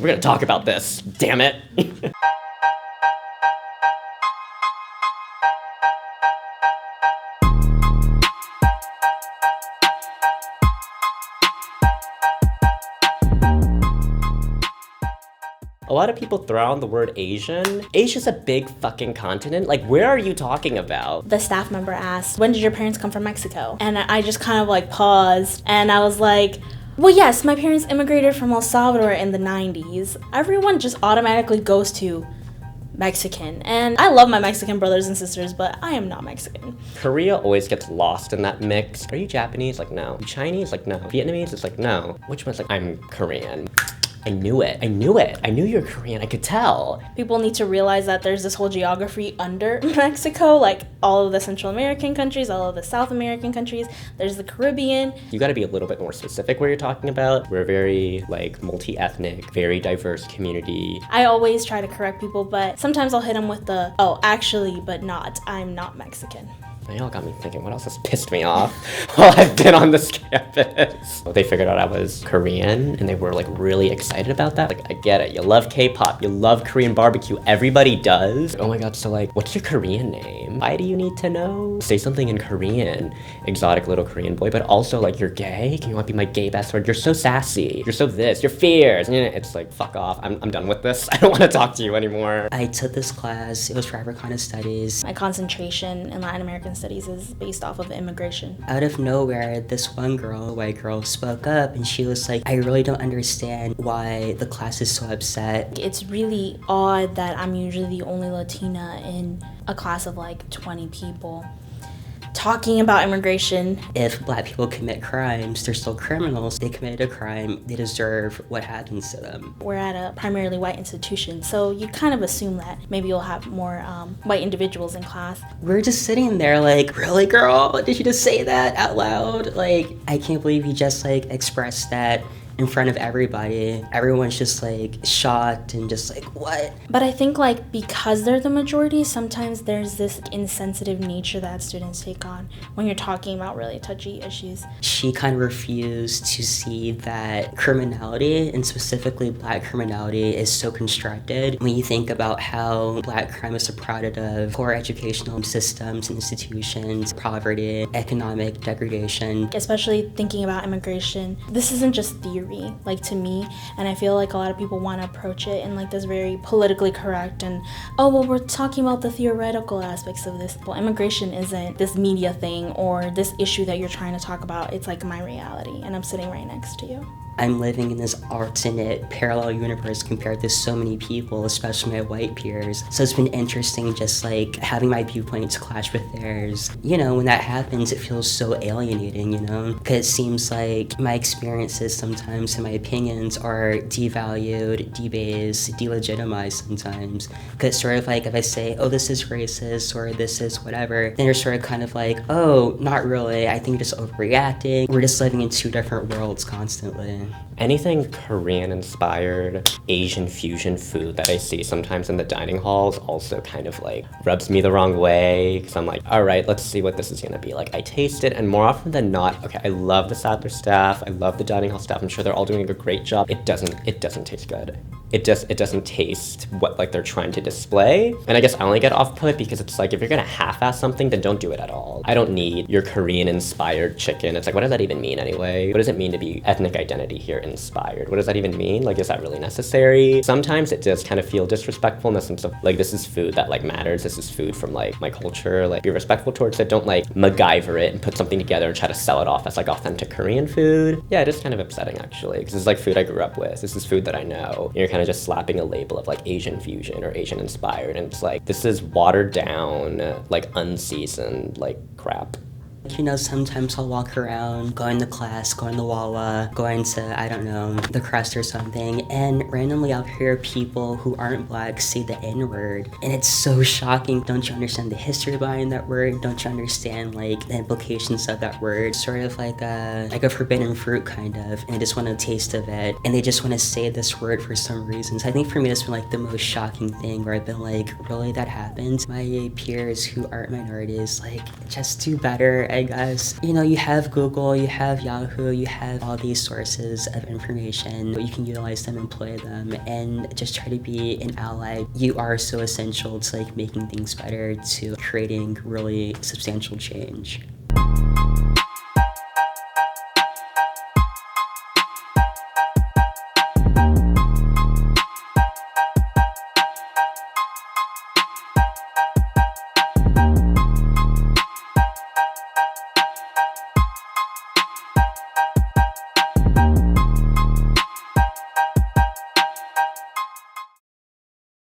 We're gonna talk about this, damn it. A lot of people throw out the word Asian. Asia's a big fucking continent. Like, where are you talking about? The staff member asked, when did your parents come from Mexico? And I just kind of like paused and I was like, well, yes, my parents immigrated from El Salvador in the 90s. Everyone just automatically goes to Mexican. And I love my Mexican brothers and sisters, but I am not Mexican. Korea always gets lost in that mix. Are you Japanese? Like, no. Chinese? Like, no. Vietnamese? It's like, no. Which one's like, I'm Korean. I knew it. I knew you're Korean. I could tell. People need to realize that there's this whole geography under Mexico, like all of the Central American countries, all of the South American countries. There's the Caribbean. You gotta be a little bit more specific where you're talking about. We're a very like multi-ethnic, very diverse community. I always try to correct people, but sometimes I'll hit them with the, oh, actually, but not. I'm not Mexican. They all got me thinking, what else has pissed me off while I've been on this campus? They figured out I was Korean and they were like really excited about that. Like, I get it. You love K-pop. You love Korean barbecue. Everybody does. Oh my God. So like, what's your Korean name? Why do you need to know? Say something in Korean. Exotic little Korean boy, but also like, you're gay? Can you want to be my gay best friend? You're so sassy. You're so this. You're fierce. And it's like, fuck off. I'm done with this. I don't want to talk to you anymore. I took this class. It was for Africana Studies. My concentration in Latin American studies is based off of immigration. Out of nowhere, this one girl, a white girl, spoke up and she was like, I really don't understand why the class is so upset. It's really odd that I'm usually the only Latina in a class of like 20 people talking about immigration. If Black people commit crimes, they're still criminals. They committed a crime, they deserve what happens to them. We're at a primarily white institution, so you kind of assume that maybe you'll have more white individuals in class. We're just sitting there like, really, girl? Did you just say that out loud? Like, I can't believe you just like expressed that in front of everybody. Everyone's just like shocked and just like, what? But I think like because they're the majority, sometimes there's this insensitive nature that students take on when you're talking about really touchy issues. She kind of refused to see that criminality, and specifically Black criminality, is so constructed. When you think about how Black crime is a product of poor educational systems, institutions, poverty, economic degradation. Especially thinking about immigration, this isn't just theory. Like to me, and I feel like a lot of people want to approach it in like this very politically correct and, oh well, we're talking about the theoretical aspects of this. Well, immigration isn't this media thing or this issue that you're trying to talk about. It's like my reality and I'm sitting right next to you. I'm living in this alternate parallel universe compared to so many people, especially my white peers. So it's been interesting just like having my viewpoints clash with theirs. You know, when that happens, it feels so alienating, you know? Because it seems like my experiences sometimes and my opinions are devalued, debased, delegitimized sometimes. Because sort of like if I say, oh, this is racist or this is whatever, then you're sort of kind of like, oh, not really. I think you're just overreacting. We're just living in two different worlds constantly. Anything Korean-inspired Asian fusion food that I see sometimes in the dining halls also kind of like rubs me the wrong way, because I'm like, all right, let's see what this is gonna be like. I taste it, and more often than not, okay, I love the Sadler staff, I love the dining hall staff, I'm sure they're all doing a great job. It doesn't taste good. It doesn't taste what like they're trying to display. And I guess I only get off-put because it's like, if you're gonna half-ass something, then don't do it at all. I don't need your Korean-inspired chicken. It's like, what does that even mean anyway? What does it mean to be ethnic identity here inspired? What does that even mean? Like, is that really necessary? Sometimes it does kind of feel disrespectful in the sense of like, this is food that like matters. This is food from like my culture. Like, be respectful towards it. Don't like MacGyver it and put something together and try to sell it off as like authentic Korean food. Yeah, it is kind of upsetting actually, because it's like food I grew up with. This is food that I know. And you're kind of just slapping a label of like Asian fusion or Asian inspired, and it's like, this is watered down, like unseasoned, like crap. You know, sometimes I'll walk around, going to class, going to Wawa, going to, I don't know, the Crest or something, and randomly I'll hear people who aren't Black say the N-word, and it's so shocking. Don't you understand the history behind that word? Don't you understand, like, the implications of that word? Sort of like a forbidden fruit, kind of, and they just want a taste of it, and they just want to say this word for some reason. So I think for me, that's been, like, the most shocking thing, where I've been like, really, that happened? My peers who aren't minorities, like, just do better I guess. You know, you have Google, you have Yahoo, you have all these sources of information. You can utilize them, employ them, and just try to be an ally. You are so essential to like making things better, to creating really substantial change.